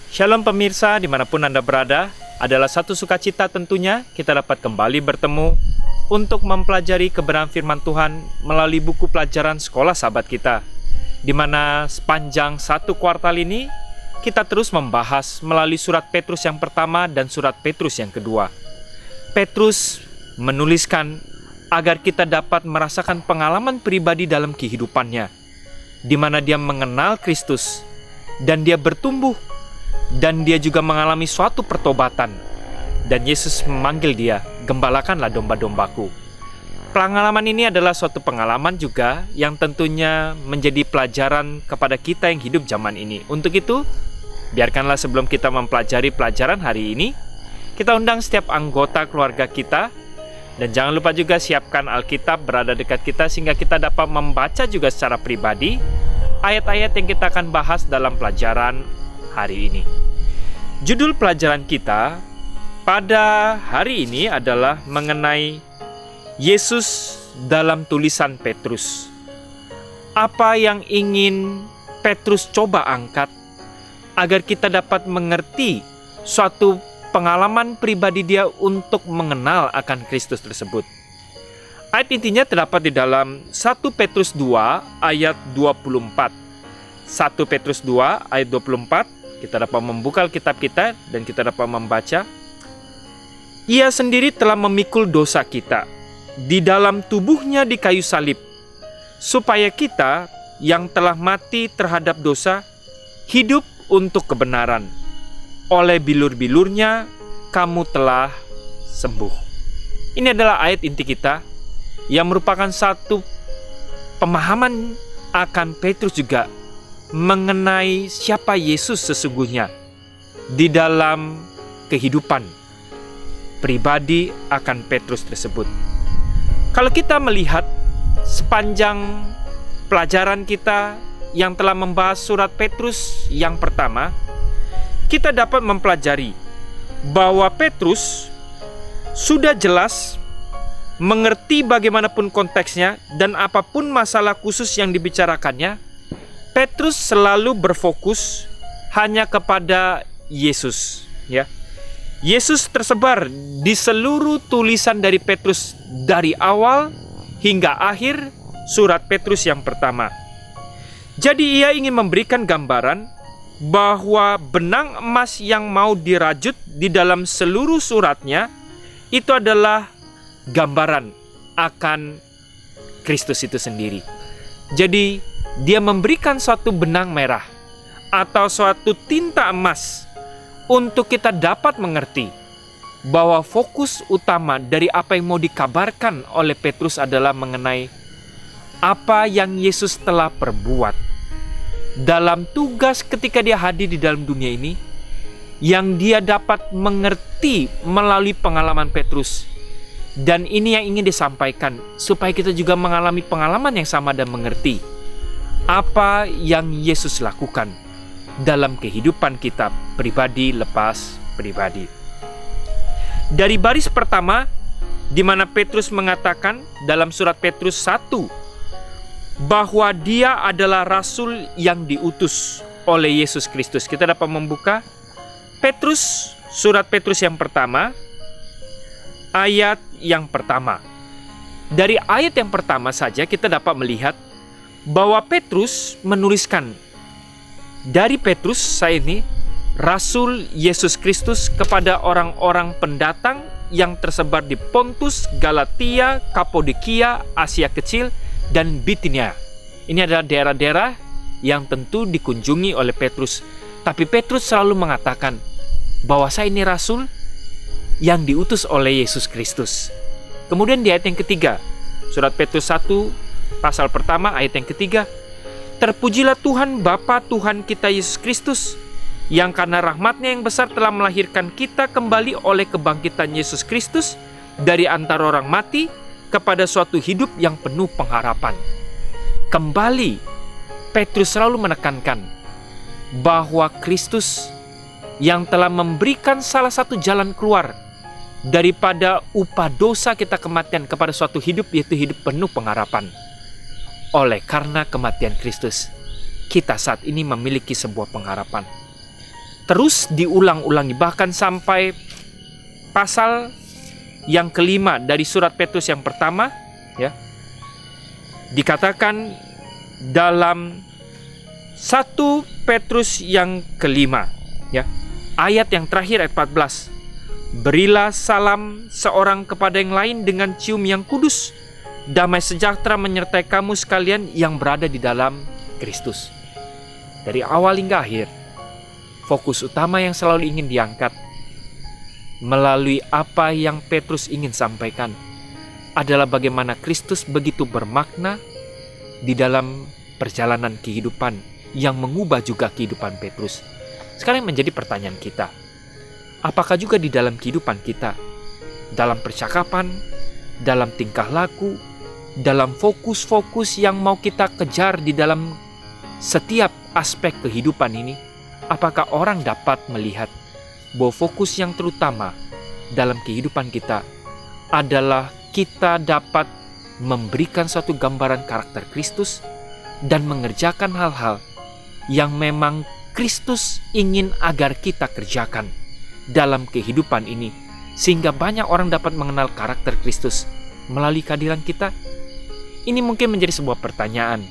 Shalom pemirsa, dimanapun Anda berada, adalah satu sukacita tentunya kita dapat kembali bertemu untuk mempelajari kebenaran firman Tuhan melalui buku pelajaran sekolah sahabat kita, di mana sepanjang satu kuartal ini kita terus membahas melalui surat Petrus yang pertama dan surat Petrus yang kedua. Petrus menuliskan agar kita dapat merasakan pengalaman pribadi dalam kehidupannya, di mana dia mengenal Kristus dan dia bertumbuh, dan dia juga mengalami suatu pertobatan. Dan Yesus memanggil dia, "Gembalakanlah domba-dombaku." Pengalaman ini adalah suatu pengalaman juga yang tentunya menjadi pelajaran kepada kita yang hidup zaman ini. Untuk itu, biarkanlah sebelum kita mempelajari pelajaran hari ini, kita undang setiap anggota keluarga kita. Dan jangan lupa juga siapkan Alkitab berada dekat kita sehingga kita dapat membaca juga secara pribadi ayat-ayat yang kita akan bahas dalam pelajaran hari ini. Judul pelajaran kita pada hari ini adalah mengenai Yesus dalam tulisan Petrus. Apa yang ingin Petrus coba angkat agar kita dapat mengerti suatu pengalaman pribadi dia untuk mengenal akan Kristus tersebut. Ayat intinya terdapat di dalam 1 Petrus 2 ayat 24. 1 Petrus 2 ayat 24, kita dapat membuka Alkitab kita dan kita dapat membaca. Ia sendiri telah memikul dosa kita di dalam tubuhnya di kayu salib, supaya kita yang telah mati terhadap dosa hidup untuk kebenaran. Oleh bilur-bilurnya kamu telah sembuh. Ini adalah ayat inti kita yang merupakan satu pemahaman akan Petrus juga mengenai siapa Yesus sesungguhnya di dalam kehidupan pribadi akan Petrus tersebut. Kalau kita melihat sepanjang pelajaran kita yang telah membahas surat Petrus yang pertama, kita dapat mempelajari bahwa Petrus sudah jelas mengerti bagaimanapun konteksnya dan apapun masalah khusus yang dibicarakannya, Petrus selalu berfokus hanya kepada Yesus, ya. Yesus tersebar di seluruh tulisan dari Petrus dari awal hingga akhir surat Petrus yang pertama. Jadi ia ingin memberikan gambaran bahwa benang emas yang mau dirajut di dalam seluruh suratnya itu adalah gambaran akan Kristus itu sendiri. Jadi dia memberikan suatu benang merah atau suatu tinta emas untuk kita dapat mengerti bahwa fokus utama dari apa yang mau dikabarkan oleh Petrus adalah mengenai apa yang Yesus telah perbuat dalam tugas ketika dia hadir di dalam dunia ini, yang dia dapat mengerti melalui pengalaman Petrus. Dan ini yang ingin disampaikan supaya kita juga mengalami pengalaman yang sama dan mengerti apa yang Yesus lakukan dalam kehidupan kita pribadi lepas pribadi. Dari baris pertama, di mana Petrus mengatakan dalam surat Petrus 1 bahwa dia adalah rasul yang diutus oleh Yesus Kristus. Kita dapat membuka Petrus, surat Petrus yang pertama, ayat yang pertama. Dari ayat yang pertama saja kita dapat melihat bahwa Petrus menuliskan, dari Petrus saya ini, Rasul Yesus Kristus kepada orang-orang pendatang yang tersebar di Pontus, Galatia, Kapadokia, Asia Kecil, dan Bitinia. Ini adalah daerah-daerah yang tentu dikunjungi oleh Petrus. Tapi Petrus selalu mengatakan bahwa saya ini Rasul yang diutus oleh Yesus Kristus. Kemudian di ayat yang ketiga, surat Petrus 1, pasal pertama, ayat yang ketiga, terpujilah Tuhan Bapa Tuhan kita Yesus Kristus, yang karena rahmat-Nya yang besar telah melahirkan kita kembali oleh kebangkitan Yesus Kristus dari antara orang mati kepada suatu hidup yang penuh pengharapan. Kembali, Petrus selalu menekankan bahwa Kristus yang telah memberikan salah satu jalan keluar daripada upah dosa kita kematian kepada suatu hidup, yaitu hidup penuh pengharapan. Oleh karena kematian Kristus, kita saat ini memiliki sebuah pengharapan. terus diulang-ulangi, bahkan sampai pasal yang kelima dari surat Petrus yang pertama, ya, dikatakan dalam 1 Petrus yang kelima, ya, ayat yang terakhir ayat 14. Berilah salam seorang kepada yang lain dengan cium yang kudus. Damai sejahtera menyertai kamu sekalian yang berada di dalam Kristus. Dari awal hingga akhir, fokus utama yang selalu ingin diangkat melalui apa yang Petrus ingin sampaikan adalah bagaimana Kristus begitu bermakna di dalam perjalanan kehidupan yang mengubah juga kehidupan Petrus. Sekarang menjadi pertanyaan kita, apakah juga di dalam kehidupan kita, dalam percakapan, dalam tingkah laku, dalam fokus-fokus yang mau kita kejar di dalam setiap aspek kehidupan ini, apakah orang dapat melihat bahwa fokus yang terutama dalam kehidupan kita adalah kita dapat memberikan suatu gambaran karakter Kristus dan mengerjakan hal-hal yang memang Kristus ingin agar kita kerjakan dalam kehidupan ini, sehingga banyak orang dapat mengenal karakter Kristus melalui kehadiran kita. Ini mungkin menjadi sebuah pertanyaan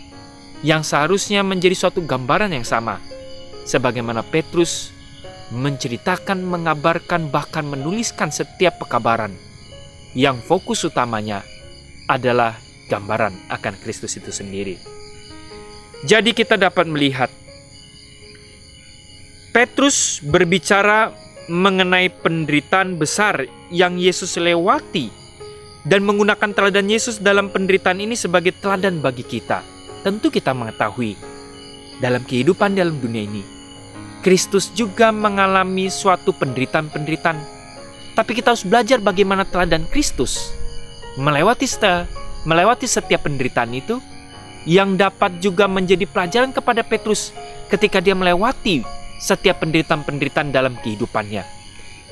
yang seharusnya menjadi suatu gambaran yang sama, sebagaimana Petrus menceritakan, mengabarkan, bahkan menuliskan setiap pekabaran yang fokus utamanya adalah gambaran akan Kristus itu sendiri. Jadi kita dapat melihat Petrus berbicara mengenai penderitaan besar yang Yesus lewati dan menggunakan teladan Yesus dalam penderitaan ini sebagai teladan bagi kita. Tentu kita mengetahui dalam kehidupan dalam dunia ini, Kristus juga mengalami suatu penderitaan-penderitaan. Tapi kita harus belajar bagaimana teladan Kristus melewati setiap penderitaan itu, yang dapat juga menjadi pelajaran kepada Petrus ketika dia melewati setiap penderitaan-penderitaan dalam kehidupannya.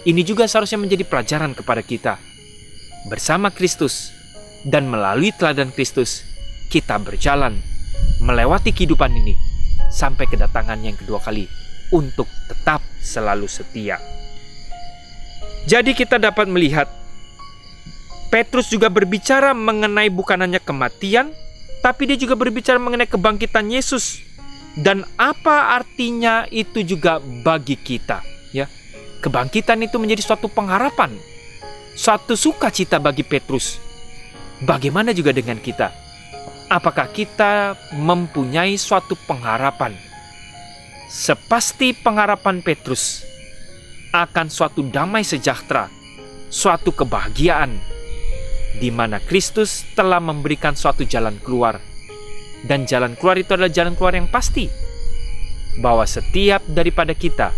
Ini juga seharusnya menjadi pelajaran kepada kita. Bersama Kristus dan melalui teladan Kristus, kita berjalan melewati kehidupan ini sampai kedatangan yang kedua kali untuk tetap selalu setia. Jadi kita dapat melihat Petrus juga berbicara mengenai bukan hanya kematian, tapi dia juga berbicara mengenai kebangkitan Yesus. Dan apa artinya itu juga bagi kita, ya? Kebangkitan itu menjadi suatu pengharapan, suatu sukacita bagi Petrus. Bagaimana juga dengan kita? Apakah kita mempunyai suatu pengharapan? Sepasti pengharapan Petrus akan suatu damai sejahtera, suatu kebahagiaan, di mana Kristus telah memberikan suatu jalan keluar. Dan jalan keluar itu adalah jalan keluar yang pasti, bahwa setiap daripada kita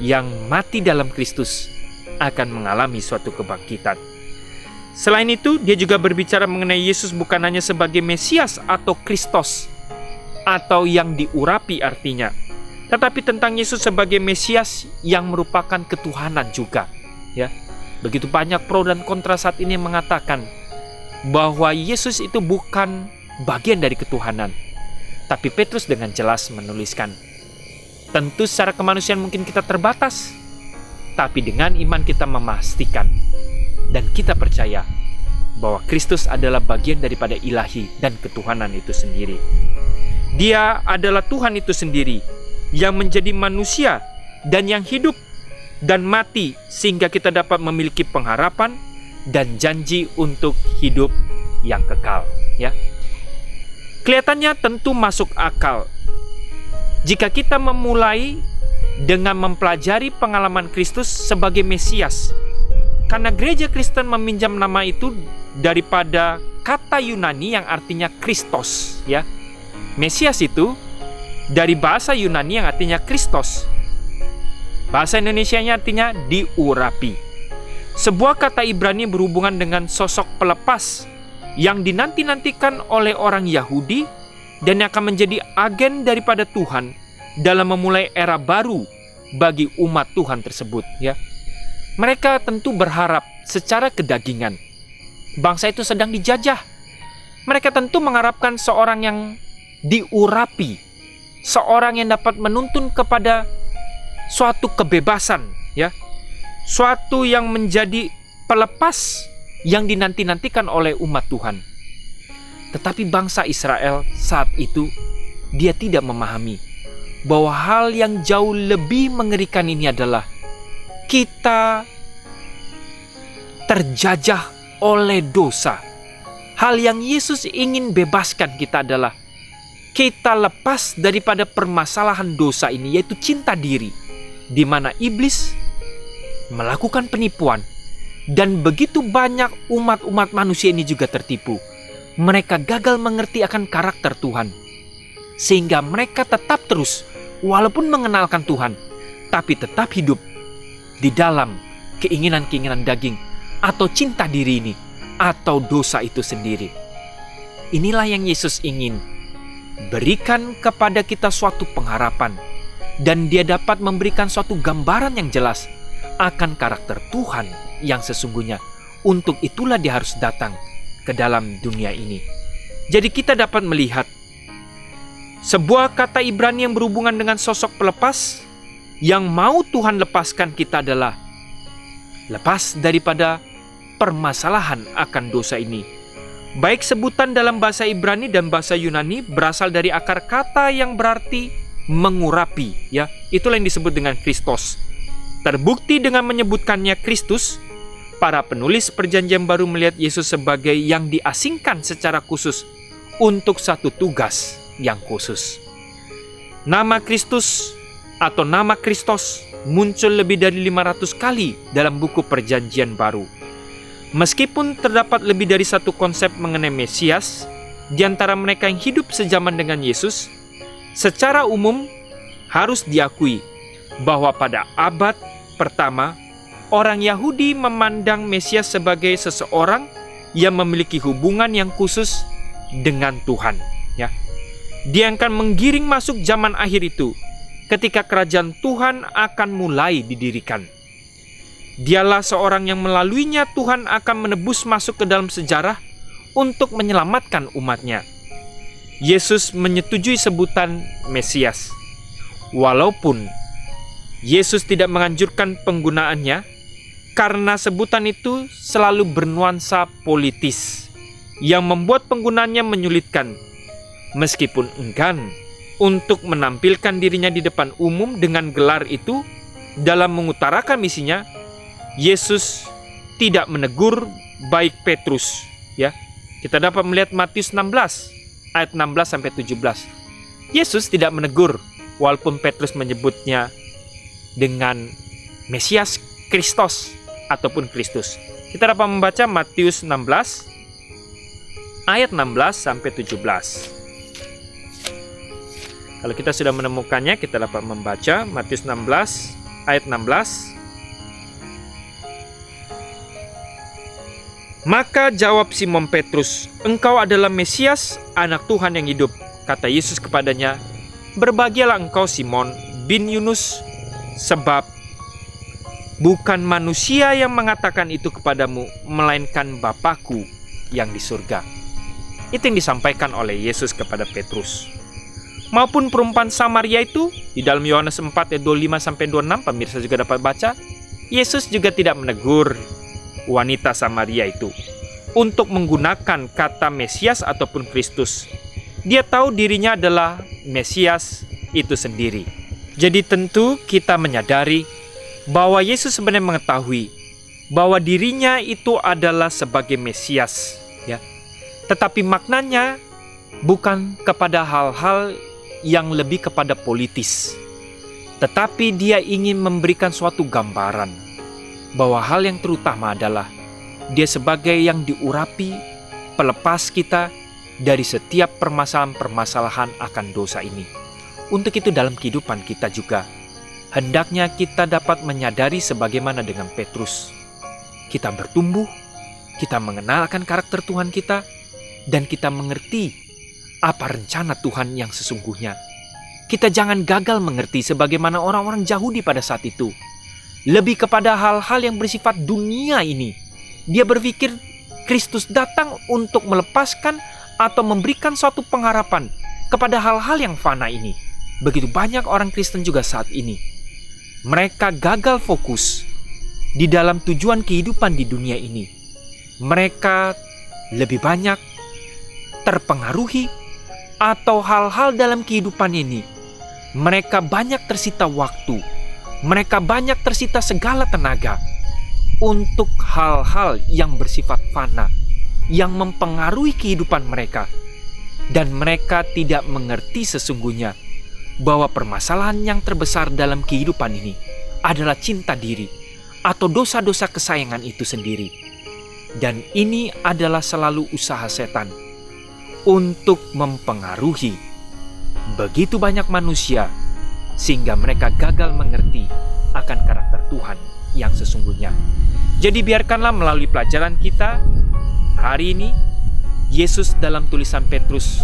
yang mati dalam Kristus akan mengalami suatu kebangkitan. Selain itu, dia juga berbicara mengenai Yesus bukan hanya sebagai Mesias atau Kristos, atau yang diurapi artinya, tetapi tentang Yesus sebagai Mesias yang merupakan ketuhanan juga, ya. Begitu banyak pro dan kontra saat ini mengatakan bahwa Yesus itu bukan bagian dari ketuhanan. Tapi Petrus dengan jelas menuliskan, tentu secara kemanusiaan mungkin kita terbatas, tapi dengan iman kita memastikan dan kita percaya bahwa Kristus adalah bagian daripada ilahi dan ketuhanan itu sendiri. Dia adalah Tuhan itu sendiri yang menjadi manusia dan yang hidup dan mati, sehingga kita dapat memiliki pengharapan dan janji untuk hidup yang kekal, ya. Kelihatannya tentu masuk akal jika kita memulai dengan mempelajari pengalaman Kristus sebagai Mesias, karena gereja Kristen meminjam nama itu daripada kata Yunani yang artinya Kristos, ya. Mesias itu dari bahasa Yunani yang artinya Kristos. Bahasa Indonesianya artinya diurapi. Sebuah kata Ibrani berhubungan dengan sosok pelepas yang dinanti-nantikan oleh orang Yahudi dan yang akan menjadi agen daripada Tuhan dalam memulai era baru bagi umat Tuhan tersebut, ya. Mereka tentu berharap secara kedagingan bangsa itu sedang dijajah. Mereka tentu mengharapkan seorang yang diurapi, seorang yang dapat menuntun kepada suatu kebebasan, ya. Suatu yang menjadi pelepas yang dinanti-nantikan oleh umat Tuhan. Tetapi bangsa Israel saat itu, dia tidak memahami bahwa hal yang jauh lebih mengerikan ini adalah kita terjajah oleh dosa. Hal yang Yesus ingin bebaskan kita adalah kita lepas daripada permasalahan dosa ini, yaitu cinta diri, di mana iblis melakukan penipuan, dan begitu banyak umat-umat manusia ini juga tertipu. Mereka gagal mengerti akan karakter Tuhan, sehingga mereka tetap terus, walaupun mengenalkan Tuhan, tapi tetap hidup di dalam keinginan-keinginan daging, atau cinta diri ini, atau dosa itu sendiri. Inilah yang Yesus ingin berikan kepada kita suatu pengharapan, dan dia dapat memberikan suatu gambaran yang jelas akan karakter Tuhan yang sesungguhnya. Untuk itulah dia harus datang ke dalam dunia ini. Jadi kita dapat melihat sebuah kata Ibrani yang berhubungan dengan sosok pelepas yang mau Tuhan lepaskan kita adalah lepas daripada permasalahan akan dosa ini. Baik sebutan dalam bahasa Ibrani dan bahasa Yunani berasal dari akar kata yang berarti mengurapi, ya. Itulah yang disebut dengan Kristos. Terbukti dengan menyebutkannya Kristus, para penulis Perjanjian Baru melihat Yesus sebagai yang diasingkan secara khusus untuk satu tugas yang khusus. Nama Kristus atau nama Kristos muncul lebih dari 500 kali dalam buku Perjanjian Baru. Meskipun terdapat lebih dari satu konsep mengenai Mesias di antara mereka yang hidup sejaman dengan Yesus, secara umum harus diakui bahwa pada abad pertama, orang Yahudi memandang Mesias sebagai seseorang yang memiliki hubungan yang khusus dengan Tuhan, ya. Dia akan menggiring masuk zaman akhir itu, ketika kerajaan Tuhan akan mulai didirikan. Dialah seorang yang melaluinya Tuhan akan menebus masuk ke dalam sejarah untuk menyelamatkan umatnya. Yesus menyetujui sebutan Mesias. Walaupun Yesus tidak menganjurkan penggunaannya, karena sebutan itu selalu bernuansa politis, yang membuat penggunaannya menyulitkan. Meskipun enggan untuk menampilkan dirinya di depan umum dengan gelar itu, dalam mengutarakan misinya, Yesus tidak menegur baik Petrus, ya. Kita dapat melihat Matius 16 ayat 16 sampai 17. Yesus tidak menegur walaupun Petrus menyebutnya dengan Mesias, Kristos ataupun Kristus. Kita dapat membaca Matius 16 ayat 16 sampai 17. Kalau kita sudah menemukannya, kita dapat membaca Matius 16 ayat 16. Maka jawab Simon Petrus, "Engkau adalah Mesias, anak Tuhan yang hidup." Kata Yesus kepadanya, "Berbahagialah engkau Simon bin Yunus, sebab bukan manusia yang mengatakan itu kepadamu, melainkan Bapa-Ku yang di surga." Itu yang disampaikan oleh Yesus kepada Petrus. Maupun perumpamaan Samaria itu, di dalam Yohanes 4 ayat 25 sampai 26, pemirsa juga dapat baca, Yesus juga tidak menegur wanita Samaria itu untuk menggunakan kata Mesias ataupun Kristus. Dia tahu dirinya adalah Mesias itu sendiri. Jadi tentu kita menyadari bahwa Yesus sebenarnya mengetahui bahwa dirinya itu adalah sebagai Mesias, ya. Tetapi maknanya bukan kepada hal-hal yang lebih kepada politis, tetapi dia ingin memberikan suatu gambaran bahwa hal yang terutama adalah dia sebagai yang diurapi, pelepas kita dari setiap permasalahan-permasalahan akan dosa ini. Untuk itu dalam kehidupan kita juga, hendaknya kita dapat menyadari sebagaimana dengan Petrus. Kita bertumbuh, kita mengenalkan karakter Tuhan kita, dan kita mengerti apa rencana Tuhan yang sesungguhnya. Kita jangan gagal mengerti sebagaimana orang-orang Yahudi pada saat itu. Lebih kepada hal-hal yang bersifat dunia ini. Dia berpikir Kristus datang untuk melepaskan atau memberikan suatu pengharapan kepada hal-hal yang fana ini. Begitu banyak orang Kristen juga saat ini. mereka gagal fokus di dalam tujuan kehidupan di dunia ini. Mereka lebih banyak terpengaruhi atau hal-hal dalam kehidupan ini. Mereka banyak tersita waktu. Mereka banyak tersita segala tenaga untuk hal-hal yang bersifat fana, yang mempengaruhi kehidupan mereka. Dan mereka tidak mengerti sesungguhnya bahwa permasalahan yang terbesar dalam kehidupan ini adalah cinta diri atau dosa-dosa kesayangan itu sendiri. Dan ini adalah selalu usaha setan untuk mempengaruhi begitu banyak manusia sehingga mereka gagal mengerti akan karakter Tuhan yang sesungguhnya. Jadi biarkanlah melalui pelajaran kita hari ini, Yesus dalam tulisan Petrus,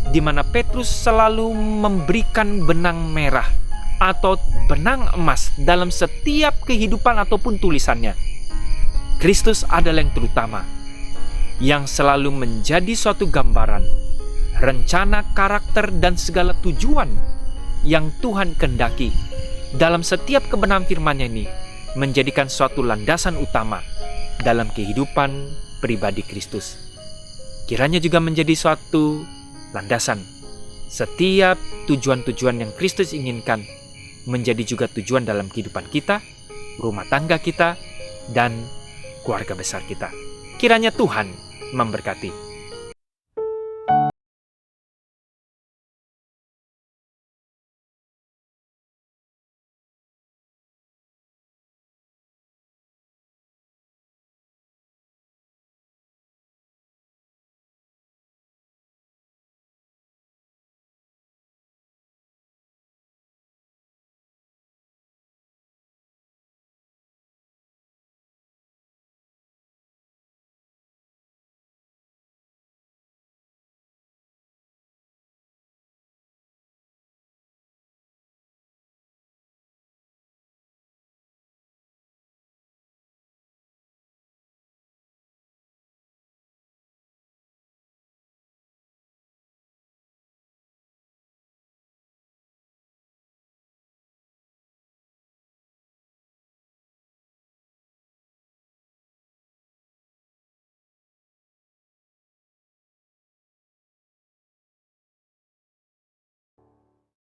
di mana Petrus selalu memberikan benang merah atau benang emas dalam setiap kehidupan ataupun tulisannya. Kristus adalah yang terutama, yang selalu menjadi suatu gambaran, rencana, karakter, dan segala tujuan yang Tuhan kehendaki dalam setiap kebenaran firman-Nya ini menjadikan suatu landasan utama dalam kehidupan pribadi Kristus. Kiranya juga menjadi suatu landasan setiap tujuan-tujuan yang Kristus inginkan menjadi juga tujuan dalam kehidupan kita, rumah tangga kita, dan keluarga besar kita. Kiranya Tuhan memberkati.